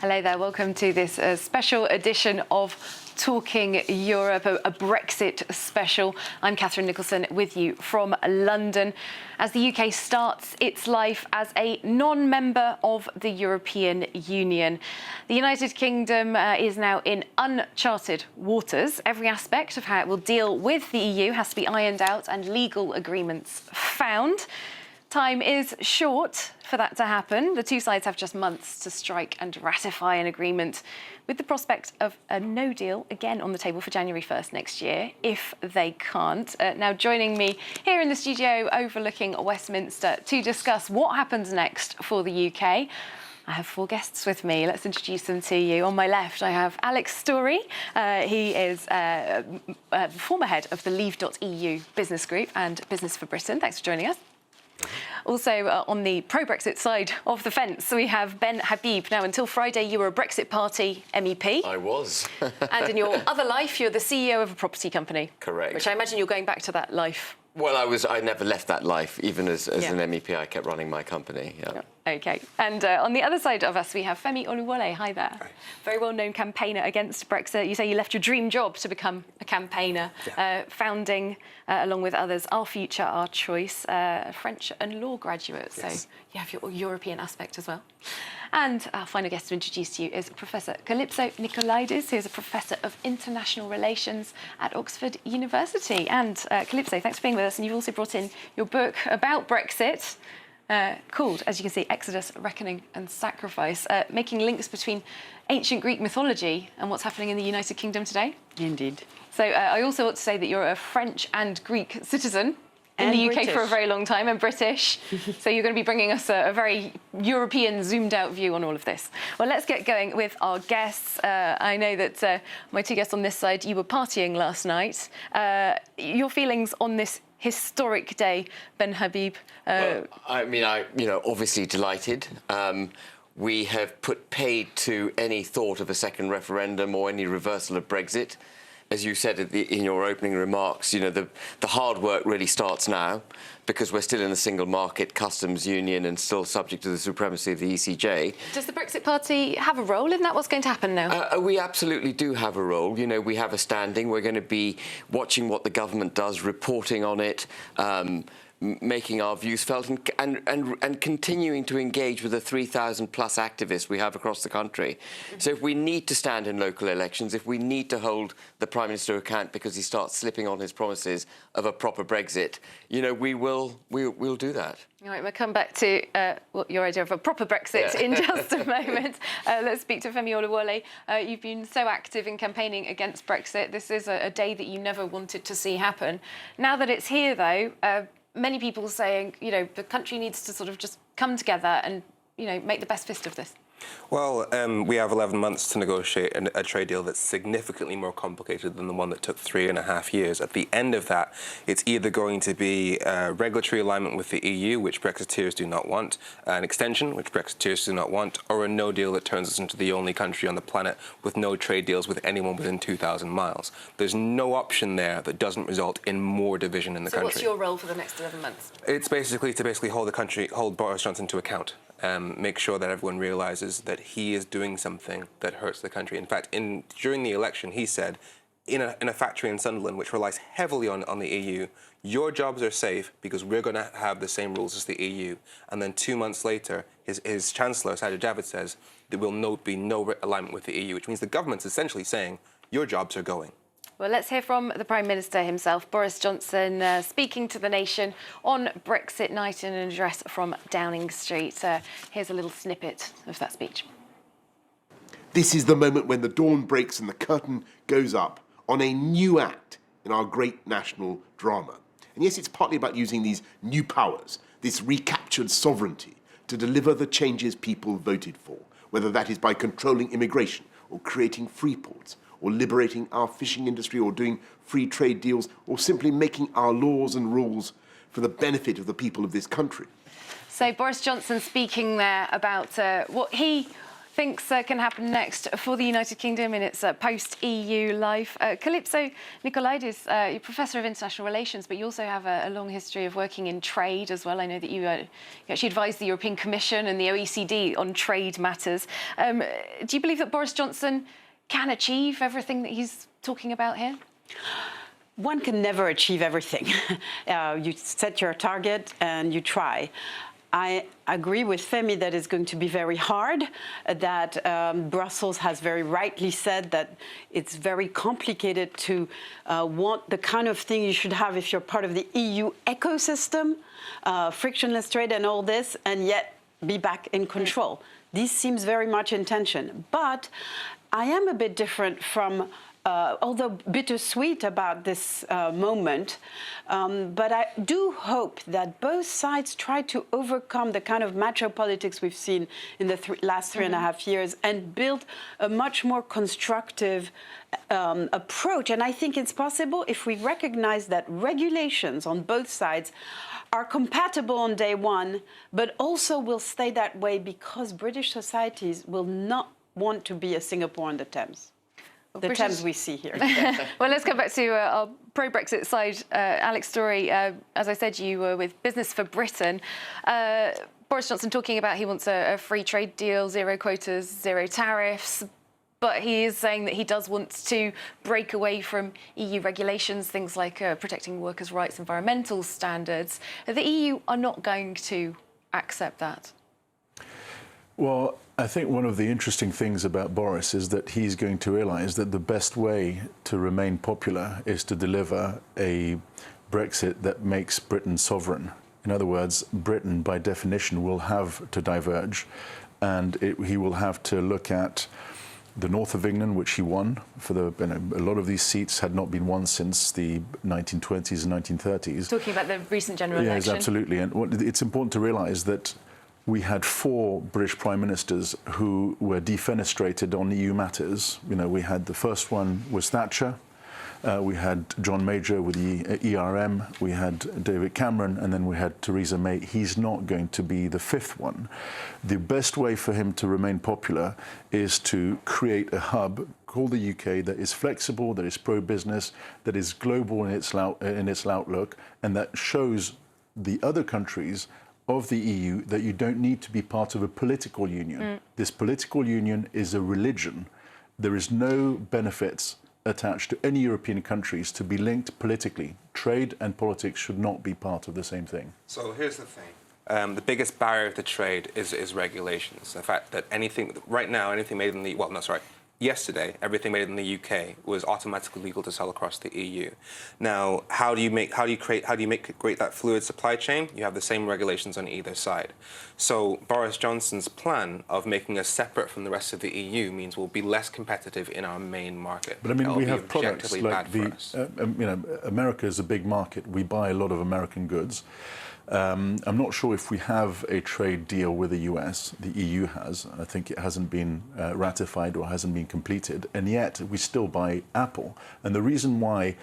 Hello there, welcome to this special edition of Talking Europe, a Brexit special. I'm Catherine Nicholson with you from London as the UK starts its life as a non-member of the European Union. The United Kingdom is now in uncharted waters. Every aspect of how it will deal with the EU has to be ironed out and legal agreements found. Time is short for that to happen. The two sides have just months to strike and ratify an agreement, with the prospect of a no deal again on the table for January 1st next year, if they can't. Now, joining me here in the studio overlooking Westminster to discuss what happens next for the UK, I have four guests with me. Let's introduce them to you. On my left, I have Alex Story. He is former head of the Leave.eu business group and Business for Britain. Thanks for joining us. Also, on the pro-Brexit side of the fence, we have Ben Habib. Now, until Friday, you were a Brexit Party MEP. I was. And in your other life, you're the CEO of a property company. Correct. Which I imagine you're going back to that life. Well, I never left that life. Even as an MEP, I kept running my company. Yeah. OK. And on the other side of us, we have Femi Oluwole. Hi there. Hi. Very well-known campaigner against Brexit. You say you left your dream job to become a campaigner, founding, along with others, Our Future, Our Choice, French and law graduate. Yes. So you have your European aspect as well. And our final guest to introduce to you is Professor Calypso Nicolaidis, who is a Professor of International Relations at Oxford University. And Calypso, thanks for being with us. And you've also brought in your book about Brexit, called, as you can see, Exodus, Reckoning and Sacrifice, making links between ancient Greek mythology and what's happening in the United Kingdom today. Indeed. So I also want to say that you're a French and Greek citizen in the UK for a very long time, and British. So you're going to be bringing us a very European, zoomed-out view on all of this. Well, let's get going with our guests. I know that my two guests on this side, you were partying last night. Your feelings on this historic day, Ben Habib? Well, obviously delighted. We have put paid to any thought of a second referendum or any reversal of Brexit. As you said in your opening remarks, the hard work really starts now, because we're still in the single market customs union and still subject to the supremacy of the ECJ. Does the Brexit Party have a role in that? What's going to happen now? We absolutely do have a role. We have a standing. We're going to be watching what the government does, reporting on it, making our views felt and continuing to engage with the 3,000 plus activists we have across the country. So if we need to stand in local elections, if we need to hold the Prime Minister account because he starts slipping on his promises of a proper Brexit, we'll do that. All right, we'll come back to your idea of a proper Brexit in just a moment. Let's speak to Femi Oluwole. You've been so active in campaigning against Brexit. This is a day that you never wanted to see happen. Now that it's here, though, many people saying, the country needs to sort of just come together and, make the best fist of this. Well, we have 11 months to negotiate a trade deal that's significantly more complicated than the one that took 3.5 years. At the end of that, it's either going to be regulatory alignment with the EU, which Brexiteers do not want, an extension, which Brexiteers do not want, or a no deal that turns us into the only country on the planet with no trade deals with anyone within 2,000 miles. There's no option there that doesn't result in more division in the country. So what's your role for the next 11 months? It's basically to hold Boris Johnson to account. Make sure that everyone realises that he is doing something that hurts the country. In fact, during the election, he said, in a factory in Sunderland, which relies heavily on the EU, your jobs are safe because we're going to have the same rules as the EU. And then 2 months later, his Chancellor, Sajid Javid, says there will be no alignment with the EU, which means the government's essentially saying, your jobs are going. Well, let's hear from the Prime Minister himself, Boris Johnson, speaking to the nation on Brexit night in an address from Downing Street. Here's a little snippet of that speech. This is the moment when the dawn breaks and the curtain goes up on a new act in our great national drama. And yes, it's partly about using these new powers, this recaptured sovereignty, to deliver the changes people voted for, whether that is by controlling immigration or creating free ports, or liberating our fishing industry, or doing free trade deals, or simply making our laws and rules for the benefit of the people of this country. So Boris Johnson speaking there about what he thinks can happen next for the United Kingdom in its post-EU life. Calypso Nicolaidis, you're Professor of International Relations, but you also have a long history of working in trade as well. I know that you actually advised the European Commission and the OECD on trade matters. Do you believe that Boris Johnson can achieve everything that he's talking about here? One can never achieve everything. You set your target and you try. I agree with Femi that it's going to be very hard, that Brussels has very rightly said that it's very complicated to want the kind of thing you should have if you're part of the EU ecosystem, frictionless trade and all this, and yet be back in control. This seems very much in tension. But I am a bit different from although bittersweet about this moment, but I do hope that both sides try to overcome the kind of macho politics we've seen in the last 3.5 years and build a much more constructive approach. And I think it's possible if we recognize that regulations on both sides are compatible on day one, but also will stay that way because British societies will not want to be a Singapore on the Thames. The Thames we see here. Well, let's come back to our pro-Brexit side. Alex Story, as I said, you were with Business for Britain. Boris Johnson talking about he wants a free trade deal, zero quotas, zero tariffs. But he is saying that he does want to break away from EU regulations, things like protecting workers' rights, environmental standards. The EU are not going to accept that. Well, I think one of the interesting things about Boris is that he's going to realise that the best way to remain popular is to deliver a Brexit that makes Britain sovereign. In other words, Britain, by definition, will have to diverge, and he will have to look at the north of England, which he won. A lot of these seats had not been won since the 1920s and 1930s. Talking about the recent general election. Yes, absolutely. And it's important to realise that we had 4 British prime ministers who were defenestrated on EU matters. We had the first one was Thatcher. We had John Major with the ERM. We had David Cameron, and then we had Theresa May. He's not going to be the 5th one. The best way for him to remain popular is to create a hub called the UK that is flexible, that is pro-business, that is global in its outlook, and that shows the other countries of the EU that you don't need to be part of a political union. This political union is a religion. There is no benefits attached to any European countries to be linked politically. Trade and politics should not be part of the same thing. So here's the thing. The biggest barrier to trade is regulations. The fact that right now, anything made in the, yesterday, everything made in the UK was automatically legal to sell across the EU. Now, how do you make that fluid supply chain? You have the same regulations on either side. So Boris Johnson's plan of making us separate from the rest of the EU means we'll be less competitive in our main market. But I mean, we have products like America is a big market. We buy a lot of American goods. I'm not sure if we have a trade deal with the US. The EU has. I think it hasn't been ratified or hasn't been completed. And yet we still buy Apple. And the reason why,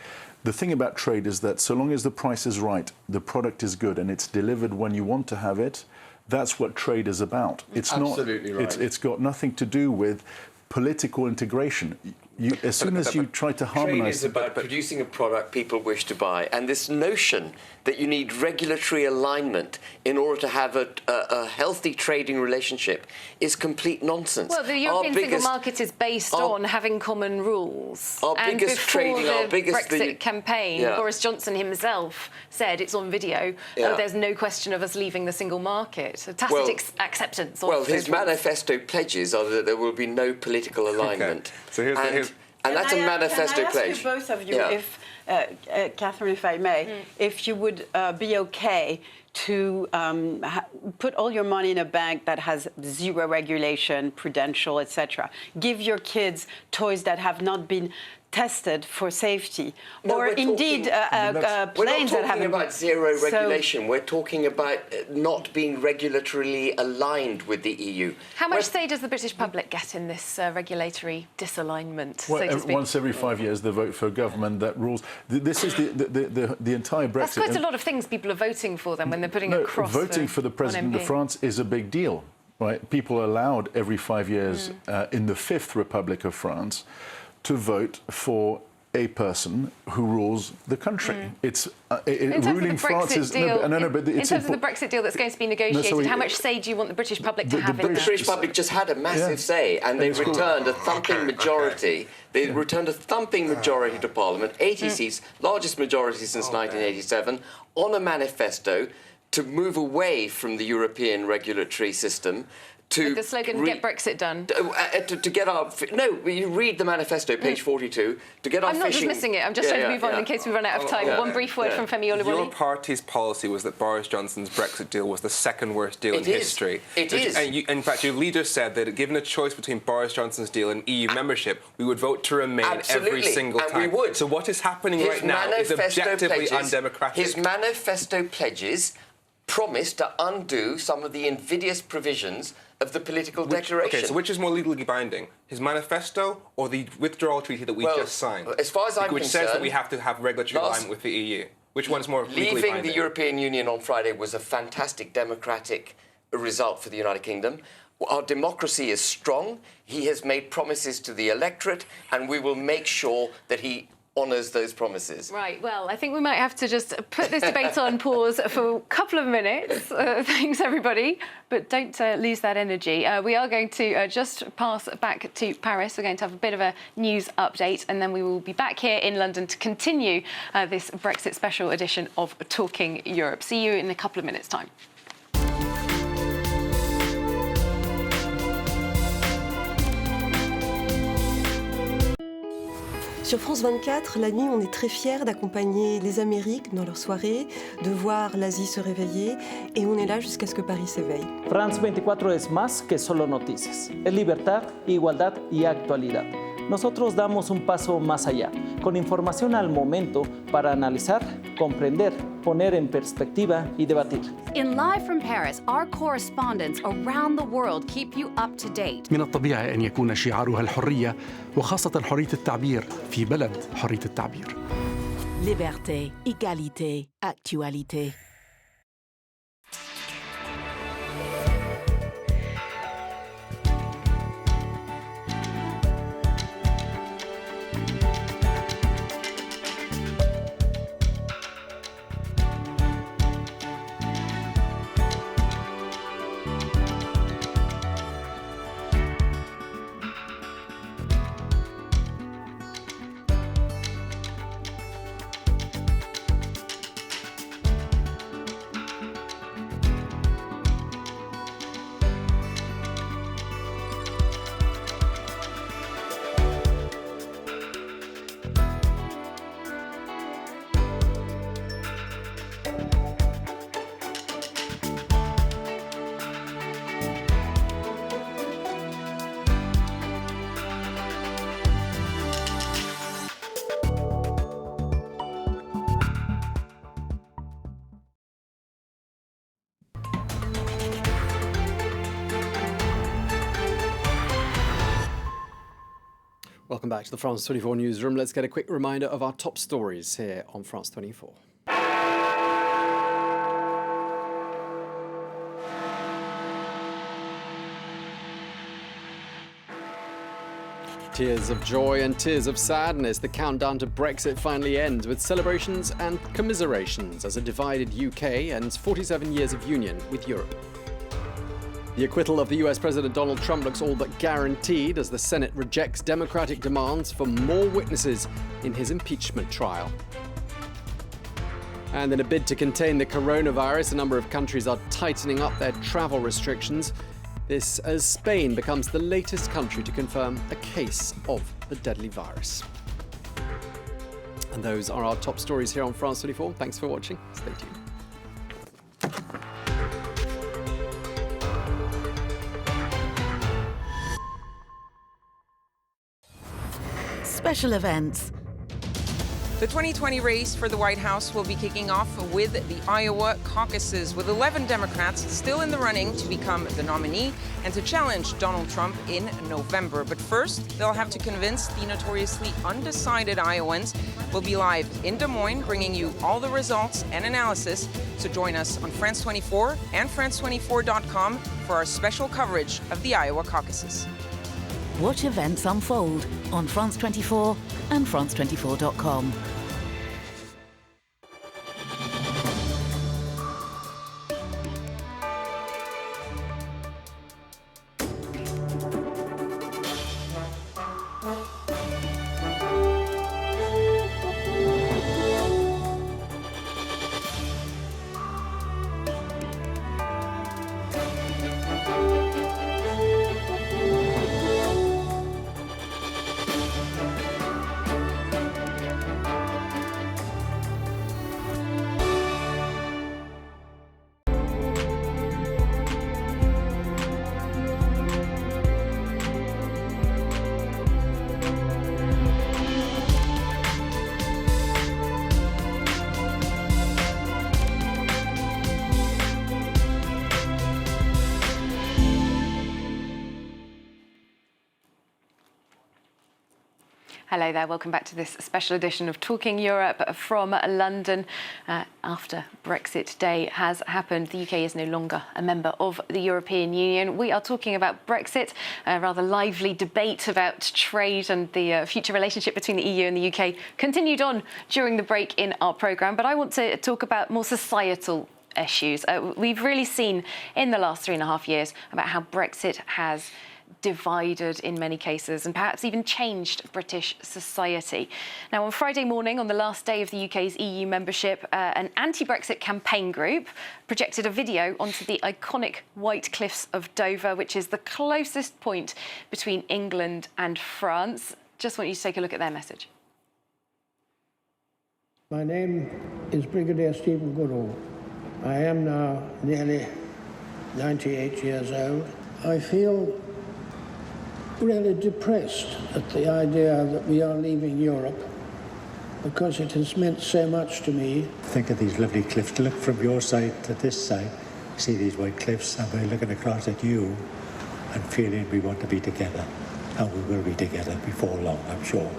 the thing about trade is that so long as the price is right, the product is good, and it's delivered when you want to have it, that's what trade is about. It's absolutely not, right. It's got nothing to do with political integration. As soon as you try to harmonise... Trade is about producing a product people wish to buy. And this notion that you need regulatory alignment in order to have a healthy trading relationship is complete nonsense. Well, the European single market is based on having common rules. And before the Brexit campaign, Boris Johnson himself said, it's on video, there's no question of us leaving the single market. A tacit acceptance. Well, his manifesto pledges are that there will be no political alignment. Okay. So and that's a manifesto pledge. Can I ask you both of you, if, Catherine, if I may, if you would be okay to put all your money in a bank that has zero regulation, prudential, etc. Give your kids toys that have not been tested for safety, or indeed planes that have. We're not talking about zero regulation. We're talking about not being regulatorily aligned with the EU. How much say does the British public get in this regulatory disalignment, well, so to speak? Once every 5 years, they vote for a government that rules. This is the entire Brexit. That's quite a lot of things people are voting for then when they're putting a cross. Voting for the President of France is a big deal. right? People are allowed every 5 years in the Fifth Republic of France to vote for a person who rules the country. It's ruling France is in terms of it's the Brexit deal that's going to be negotiated. How much say do you want the British public to have in The that? British public just had a massive say, and they returned a thumping majority. They returned a thumping majority to Parliament, 80 seats, largest majority since 1987, on a manifesto to move away from the European regulatory system. With the slogan, get Brexit done. To get our... No, you read the manifesto, page 42, to get our I'm not dismissing it. I'm just trying to move on in case we run out of time. One brief word from Femi Your Oluwole. party's policy was that Boris Johnson's Brexit deal was the second worst deal in history. It is. And in fact, your leader said that given a choice between Boris Johnson's deal and EU membership, we would vote to remain every single time. And we would. So what is happening right now is objectively undemocratic. His manifesto pledges promise to undo some of the invidious provisions of the political declaration. Okay, so which is more legally binding? His manifesto or the withdrawal treaty that we just signed? As far as I'm which concerned... says that we have to have regulatory alignment with the EU. Which one's more legally binding? Leaving the European Union on Friday was a fantastic democratic result for the United Kingdom. Our democracy is strong. He has made promises to the electorate, and we will make sure that he honours those promises. Right, well, I think we might have to just put this debate on pause for a couple of minutes. Thanks, everybody. But don't lose that energy. We are going to just pass back to Paris. We're going to have a bit of a news update, and then we will be back here in London to continue this Brexit special edition of Talking Europe. See you in a couple of minutes' time. Sur France 24, la nuit, on est très fiers d'accompagner les Amériques dans leurs soirées, de voir l'Asie se réveiller, et on est là jusqu'à ce que Paris s'éveille. France 24 es más que solo noticias. Es libertad, igualdad y actualidad. Nosotros damos un paso más allá, con información al momento para analizar, comprender, poner en perspectiva y debatir. In Live from Paris, our correspondents around the world keep you up to date. من الطبيعي أن يكون شعارها الحرية وخاصة حرية التعبير في بلد حرية التعبير. Liberté, égalité, actualité. Welcome back to the France 24 newsroom. Let's get a quick reminder of our top stories here on France 24. Tears of joy and tears of sadness. The countdown to Brexit finally ends with celebrations and commiserations as a divided UK ends 47 years of union with Europe. The acquittal of the US President Donald Trump looks all but guaranteed as the Senate rejects Democratic demands for more witnesses in his impeachment trial. And in a bid to contain the coronavirus, a number of countries are tightening up their travel restrictions. This as Spain becomes the latest country to confirm a case of the deadly virus. And those are our top stories here on France 24. Thanks for watching. Stay tuned. Special events. The 2020 race for the White House will be kicking off with the Iowa caucuses, with 11 Democrats still in the running to become the nominee and to challenge Donald Trump in November. But first, they'll have to convince the notoriously undecided Iowans. We'll be live in Des Moines, bringing you all the results and analysis. So join us on France 24 and France24.com for our special coverage of the Iowa caucuses. Watch events unfold on France 24 and France24.com. Hello there, welcome back to this special edition of Talking Europe from London. After Brexit Day has happened, the UK is no longer a member of the European Union. We are talking about Brexit, a rather lively debate about trade and the future relationship between the EU and the UK continued on during the break in our programme. But I want to talk about more societal issues. We've really seen in the last 3.5 years about how Brexit has divided in many cases and perhaps even changed British society. Now, on Friday morning, on the last day of the UK's EU membership, an anti-Brexit campaign group projected a video onto the iconic White Cliffs of Dover, which is the closest point between England and France. Just want you to take a look at their message. My name is Brigadier Stephen Goodall. I am now nearly 98 years old. I feel really depressed at the idea that we are leaving Europe because it has meant so much to me. Think of these lovely cliffs. To look from your side to this side, see these white cliffs, and we're looking across at you and feeling we want to be together. And we will be together before long, I'm sure.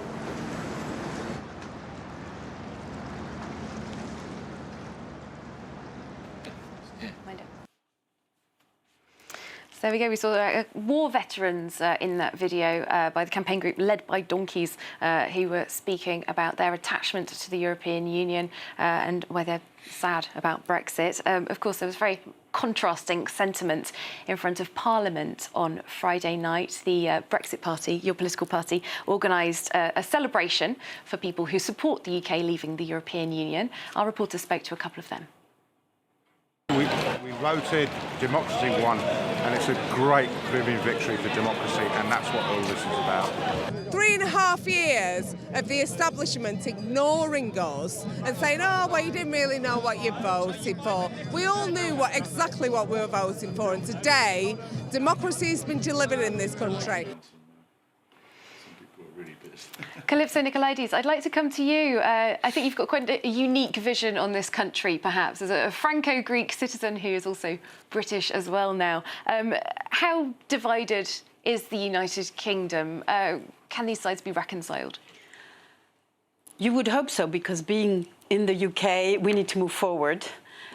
So there we go. We saw war veterans in that video by the campaign group led by donkeys who were speaking about their attachment to the European Union and why they're sad about Brexit. Of course, there was very contrasting sentiment in front of Parliament on Friday night. The Brexit Party, your political party, organised a celebration for people who support the UK leaving the European Union. Our reporter spoke to a couple of them. We voted, democracy won, and it's a great booming victory for democracy, and that's what all this is about. 3.5 years of the establishment ignoring us and saying, oh, well, you didn't really know what you voted for. We all knew exactly what we were voting for, and today, democracy has been delivered in this country. Calypso Nicolaides, I'd like to come to you. I think you've got quite a unique vision on this country, perhaps, as a Franco-Greek citizen who is also British as well now. How divided is the United Kingdom? Can these sides be reconciled? You would hope so, because being in the UK, we need to move forward.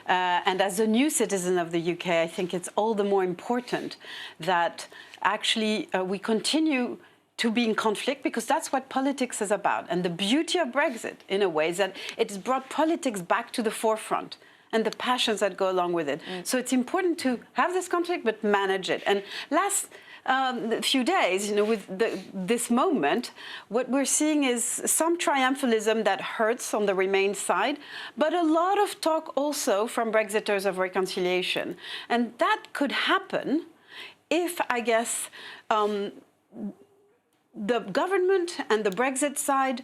And as a new citizen of the UK, I think it's all the more important that actually we continue to be in conflict, because that's what politics is about. And the beauty of Brexit, in a way, is that it's brought politics back to the forefront and the passions that go along with it. So it's important to have this conflict, but manage it. And last few days, with this moment, what we're seeing is some triumphalism that hurts on the Remain side, but a lot of talk also from Brexiters of reconciliation. And that could happen if, I guess, the government and the Brexit side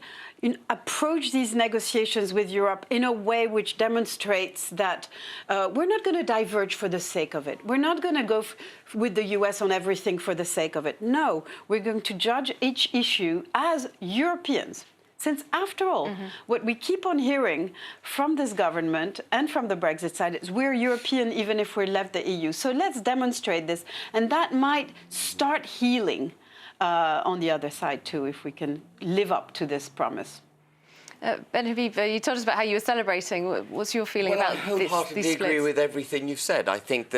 approach these negotiations with Europe in a way which demonstrates that we're not going to diverge for the sake of it. We're not going to go with the US on everything for the sake of it. No, we're going to judge each issue as Europeans. Since, after all, what we keep on hearing from this government and from the Brexit side is we're European even if we're left the EU. So let's demonstrate this. And that might start healing on the other side, too, if we can live up to this promise. Ben Habib, you told us about how you were celebrating. What's your feeling about I wholeheartedly these agree splits? with everything you've said. I think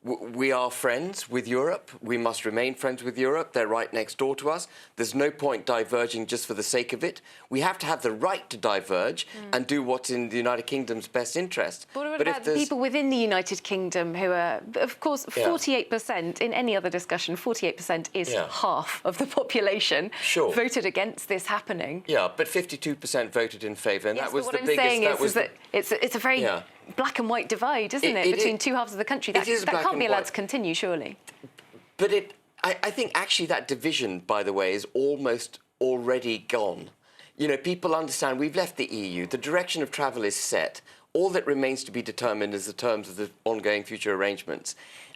we are friends with Europe. We must remain friends with Europe. They're right next door to us. There's no point diverging just for the sake of it. We have to have the right to diverge and do what's in the United Kingdom's best interest. But what about the people within the United Kingdom who are, of course, 48%, in any other discussion, 48% is half of the population voted against this happening. Yeah, but 52% voted in favour, and Yes, that was but the what I'm biggest... saying is that it's a very black and white divide, isn't it, between two halves of the country? That can't be allowed to continue, surely. But I think actually that division, by the way, is almost already gone. You know, people understand we've left the EU, the direction of travel is set. All that remains to be determined is the terms of the ongoing future arrangements.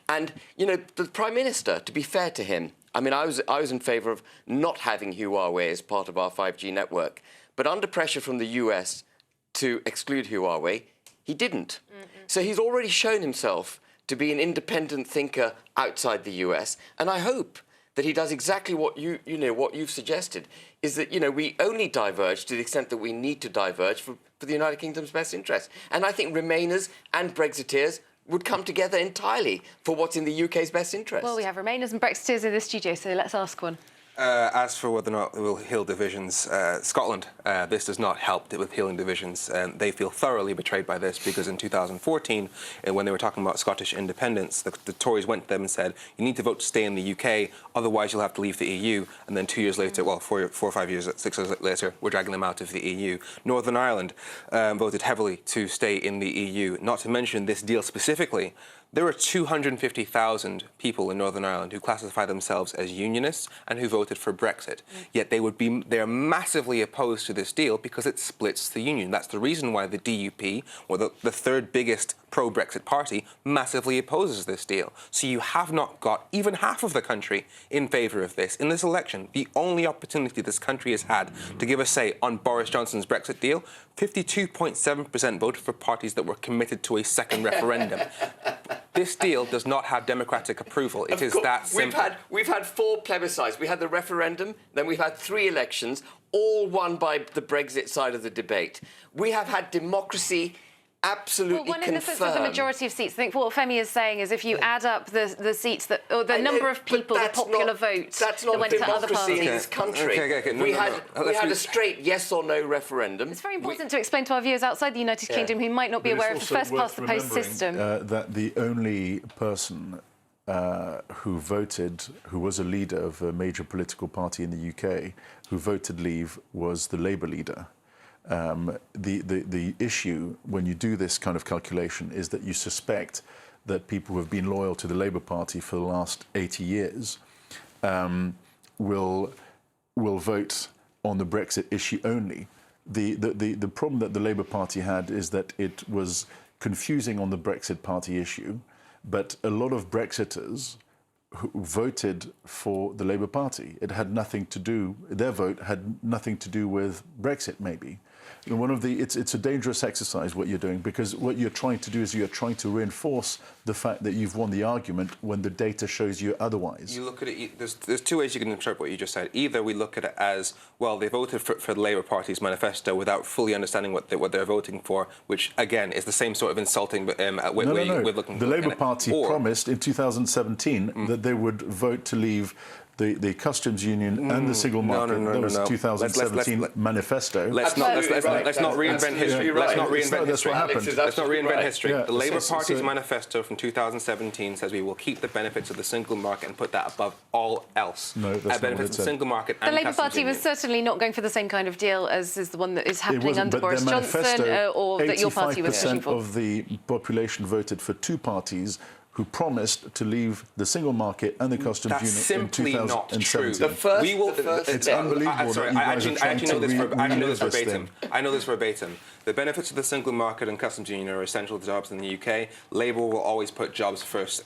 And, you know, the Prime Minister, to be fair to him, I mean, I was in favour of not having Huawei as part of our 5G network, but under pressure from the US to exclude Huawei, he didn't. So he's already shown himself to be an independent thinker outside the US, and I hope that he does exactly what what you've suggested, is that, you know, we only diverge to the extent that we need to diverge for the United Kingdom's best interest. And I think Remainers and Brexiteers would come together entirely for what's in the UK's best interest. Well, we have Remainers and Brexiteers in the studio, so let's ask one. As for whether or not it will heal divisions, Scotland, this does not help with healing divisions. They feel thoroughly betrayed by this because in 2014, when they were talking about Scottish independence, the Tories went to them and said, you need to vote to stay in the UK, otherwise you'll have to leave the EU. And then 2 years later, well, 4 or 5 years, 6 years later, we're dragging them out of the EU. Northern Ireland voted heavily to stay in the EU. Not to mention this deal specifically, there are 250,000 people in Northern Ireland who classify themselves as unionists and who voted for Brexit. Yet they're massively opposed to this deal because it splits the union. That's the reason why the DUP, or the third biggest pro-Brexit party, massively opposes this deal. So you have not got even half of the country in favour of this. In this election, the only opportunity this country has had to give a say on Boris Johnson's Brexit deal, 52.7% voted for parties that were committed to a second referendum. This deal does not have democratic approval. It is that simple. We've had 4 plebiscites. We had the referendum, then we've had 3 elections, all won by the Brexit side of the debate. We have had democracy absolutely Well, one in the sense of the majority of seats. I think what Femi is saying is if you add up the seats that, or the number of people, the popular vote that went to other parties. In this country. We had a straight yes or no referendum. It's very important to explain to our viewers outside the United Kingdom who might not be aware of the first past the post system. That the only person who voted, who was a leader of a major political party in the UK, who voted leave was the Labour leader. The issue when you do this kind of calculation is that you suspect that people who have been loyal to the Labour Party for the last 80 years will vote on the Brexit issue only. The problem that the Labour Party had is that it was confusing on the Brexit Party issue, but a lot of Brexiters who voted for the Labour Party. It had nothing to do, their vote had nothing to do with Brexit, maybe. And it's a dangerous exercise what you're doing, because what you're trying to do is you're trying to reinforce the fact that you've won the argument when the data shows you otherwise. You look at it, there's 2 ways you can interpret what you just said. Either we look at it as, well, they voted for the Labour Party's manifesto without fully understanding what they're voting for, which, again, is the same sort of insulting way we're looking The Labour Party promised in 2017 that they would vote to leave the customs union and the single market. That was 2017 manifesto. Let's not reinvent history. Let's not reinvent history. Let's not reinvent history. Yeah. The Labour Party's manifesto from 2017 says we will keep the benefits of the single market and put that above all else. No, that's not benefits of the single market and the Labour Party union. was certainly not going for the same kind of deal as is the one that is happening under Boris Johnson, or that your party was pushing for. 85% of the population voted for 2 parties who promised to leave the single market and the customs union in 2017. It's unbelievable. I know this verbatim. The benefits of the single market and customs union are essential to jobs in the UK. Labour will always put jobs first.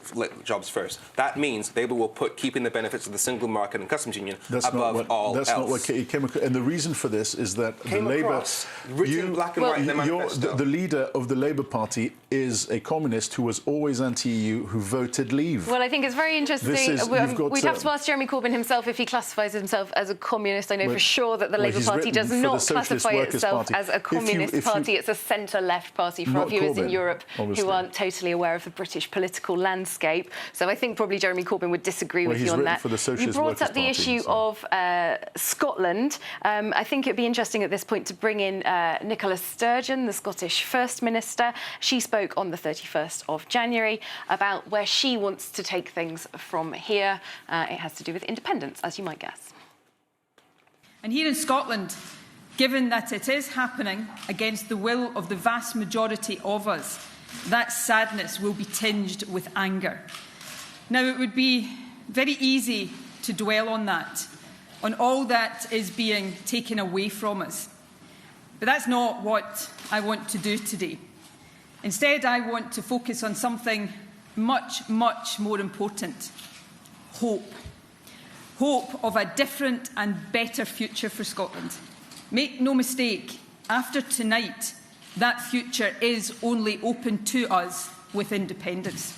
That means Labour will put keeping the benefits of the single market and customs union above all else. That's not what came across. And the reason for this is that the Labour... Written black and white in the manifesto. The leader of the Labour Party is a communist who was always anti-EU, who voted Leave. Well, I think it's very interesting. We'd have to ask Jeremy Corbyn himself if he classifies himself as a communist. I know for sure that the Labour Party does not classify itself as a communist party. It's a centre-left party for our viewers in Europe who aren't totally aware of the British political landscape. So I think probably Jeremy Corbyn would disagree with you on that. You brought up the issue of Scotland. I think it'd be interesting at this point to bring in Nicola Sturgeon, the Scottish First Minister. She spoke on the 31st of January about where she wants to take things from here. It has to do with independence, as you might guess. And here in Scotland, given that it is happening against the will of the vast majority of us, that sadness will be tinged with anger. Now, it would be very easy to dwell on that, on all that is being taken away from us. But that's not what I want to do today. Instead, I want to focus on something much, much more important: hope. Hope of a different and better future for Scotland. Make no mistake, after tonight, that future is only open to us with independence.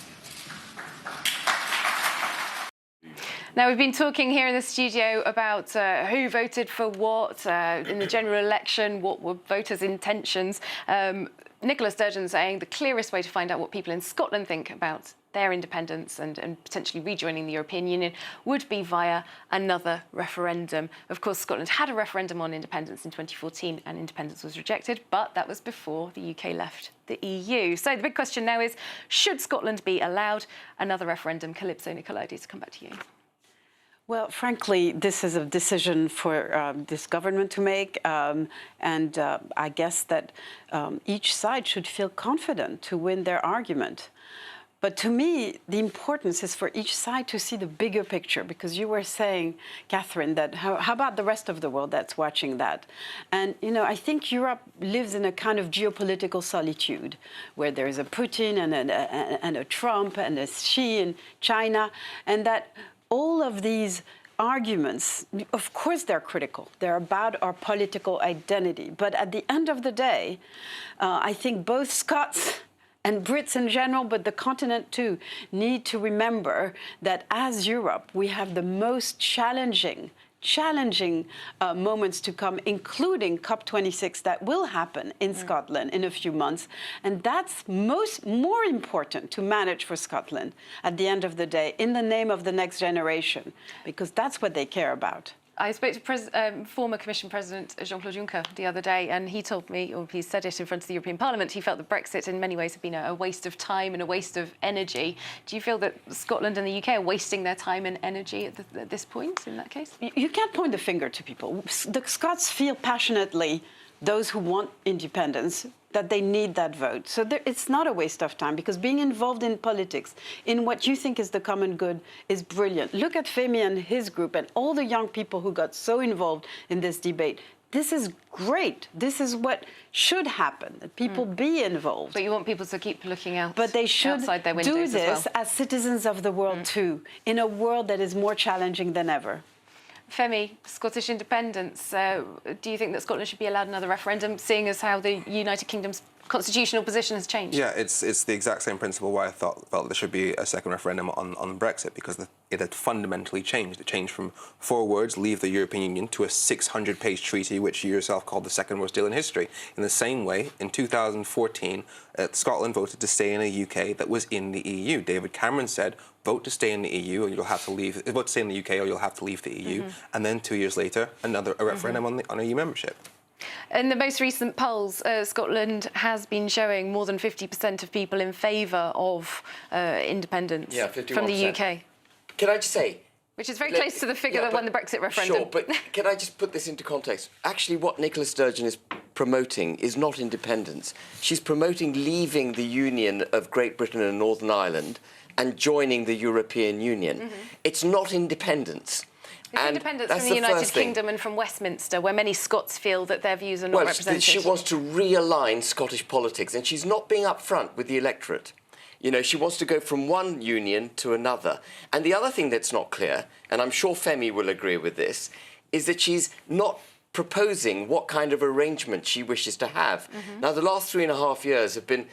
Now, we've been talking here in the studio about who voted for what in the general election, what were voters' intentions. Nicola Sturgeon saying the clearest way to find out what people in Scotland think about their independence and potentially rejoining the European Union would be via another referendum. Of course, Scotland had a referendum on independence in 2014 and independence was rejected, but that was before the UK left the EU. So the big question now is, should Scotland be allowed another referendum? Calypso, Nicola, to come back to you. Well, frankly, this is a decision for this government to make, and I guess that each side should feel confident to win their argument. But to me, the importance is for each side to see the bigger picture, because you were saying, Catherine, that how about the rest of the world that's watching that? And, you know, I think Europe lives in a kind of geopolitical solitude, where there is a Putin and a Trump and a Xi in China, and that all of these arguments, of course they're critical. They're about our political identity. But at the end of the day, I think both Scots and Brits in general, but the continent too, need to remember that as Europe, we have the most challenging moments to come, including COP26 that will happen in Scotland in a few months. And that's more important to manage for Scotland at the end of the day, in the name of the next generation, because that's what they care about. I spoke to former Commission President Jean-Claude Juncker the other day, and he told me, or he said it in front of the European Parliament, he felt that Brexit in many ways had been a waste of time and a waste of energy. Do you feel that Scotland and the UK are wasting their time and energy at this point, in that case? You can't point the finger to people. The Scots feel passionately, those who want independence, that they need that vote. So it's not a waste of time, because being involved in politics, in what you think is the common good, is brilliant. Look at Femi and his group and all the young people who got so involved in this debate. This is great. This is what should happen, that people be involved. But you want people to keep looking out. But they should outside their windows do this as citizens of the world too, in a world that is more challenging than ever. Femi, Scottish independence, do you think that Scotland should be allowed another referendum, seeing as how the United Kingdom's constitutional position has changed? Yeah, it's the exact same principle why I felt there should be a second referendum on Brexit, because it had fundamentally changed. It changed from 4 words, leave the European Union, to a 600-page treaty, which you yourself called the second worst deal in history. In the same way, in 2014, Scotland voted to stay in a UK that was in the EU. David Cameron said, vote to stay in the EU or you'll have to leave, vote to stay in the UK or you'll have to leave the EU. And then 2 years later, a referendum on EU membership. In the most recent polls, Scotland has been showing more than 50% of people in favour of independence from the UK. Can I just say... Which is very close to the figure that won the Brexit referendum. Sure, but can I just put this into context? Actually, what Nicola Sturgeon is promoting is not independence. She's promoting leaving the Union of Great Britain and Northern Ireland and joining the European Union. It's not independence. It's independence from the United Kingdom and from Westminster, where many Scots feel that their views are not represented. She wants to realign Scottish politics, and she's not being upfront with the electorate. You know, she wants to go from one union to another. And the other thing that's not clear, and I'm sure Femi will agree with this, is that she's not proposing what kind of arrangement she wishes to have. Now, the last 3.5 years have been,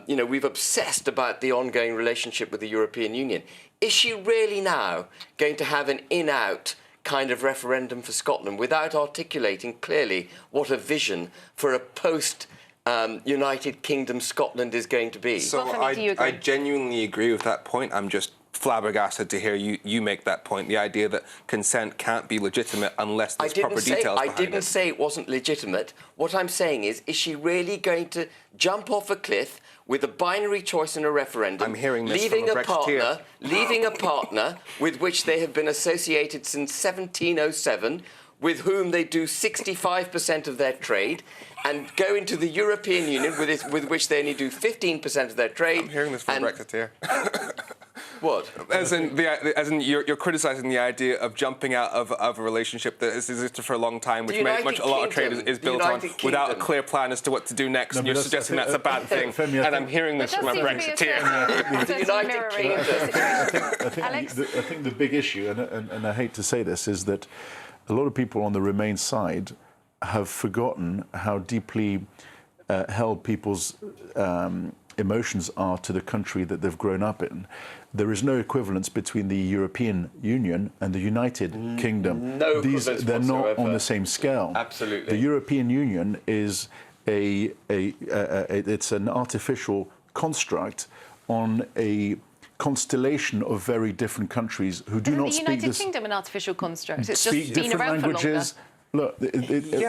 you know, we've obsessed about the ongoing relationship with the European Union. Is she really now going to have an in-out kind of referendum for Scotland without articulating clearly what a vision for a post-United Kingdom Scotland is going to be? So I genuinely agree with that point. I'm just flabbergasted to hear you make that point, the idea that consent can't be legitimate unless there's proper details behind it. I didn't say it wasn't legitimate. What I'm saying is she really going to jump off a cliff with a binary choice in a referendum, I'm hearing this leaving from a Brexiteer. Leaving a partner with which they have been associated since 1707, with whom they do 65% of their trade, and go into the European Union with which they only do 15% of their trade. I'm hearing this from a Brexiteer. What? As in you're criticising the idea of jumping out of a relationship that has existed for a long time, which a lot of trade is built on, without a clear plan as to what to do and you're suggesting that's a bad thing. And I'm hearing this from a Brexiteer. I think the big issue, and I hate to say this, is that a lot of people on the Remain side have forgotten how deeply held people's emotions are to the country that they've grown up in. There is no equivalence between the European Union and the United Kingdom. No equivalence They're not whatsoever. on the same scale. Absolutely. The European Union is it's an artificial construct on a constellation of very different countries who do not speak the United Kingdom an artificial construct? It's just been around languages. For longer. Look, there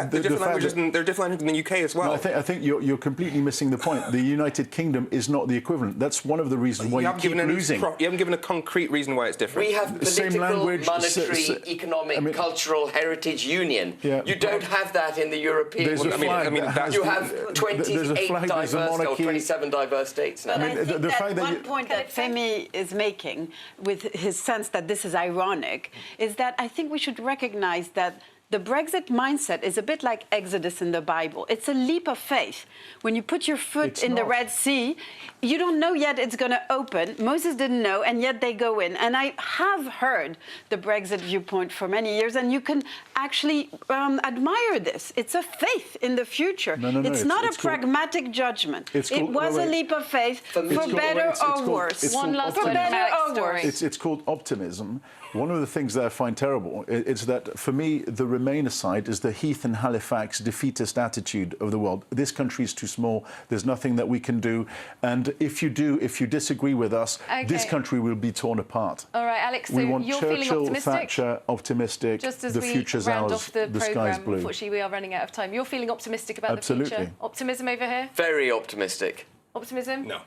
are different languages in the UK as well. No, I think you're completely missing the point. The United Kingdom is not the equivalent. That's one of the reasons why you keep losing. You haven't given a concrete reason why it's different. We have political, monetary, economic, cultural heritage union. Yeah, you don't have that in the European Union. You have 28 diverse or 27 diverse states now. One point that Femi is making with his sense that this is ironic is that I think we should recognize that the Brexit mindset is a bit like Exodus in the Bible. It's a leap of faith. When you put your foot in the Red Sea, you don't know yet it's going to open. Moses didn't know, and yet they go in. And I have heard the Brexit viewpoint for many years, and you can actually admire this. It's a faith in the future. It's not a pragmatic judgment. It was a leap of faith for better or worse. One last for better or worse. It's called optimism. One of the things that I find terrible is that, for me, the Remainer side is the Heath and Halifax defeatist attitude of the world. This country is too small. There's nothing that we can do. And if you disagree with us, this country will be torn apart. All right, Alex, so we want you're Churchill, feeling optimistic? Thatcher, optimistic, just as the we future's round ours, off the sky's programme, blue. unfortunately, we are running out of time. You're feeling optimistic about the future? Optimism over here? Very optimistic. Optimism? No.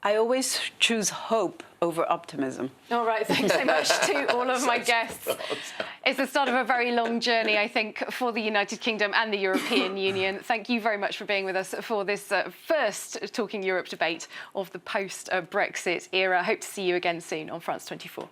I always choose hope over optimism. All right, thanks so much to all of my guests. It's the start of a very long journey, I think, for the United Kingdom and the European Union. Thank you very much for being with us for this first Talking Europe debate of the post-Brexit era. I hope to see you again soon on France 24.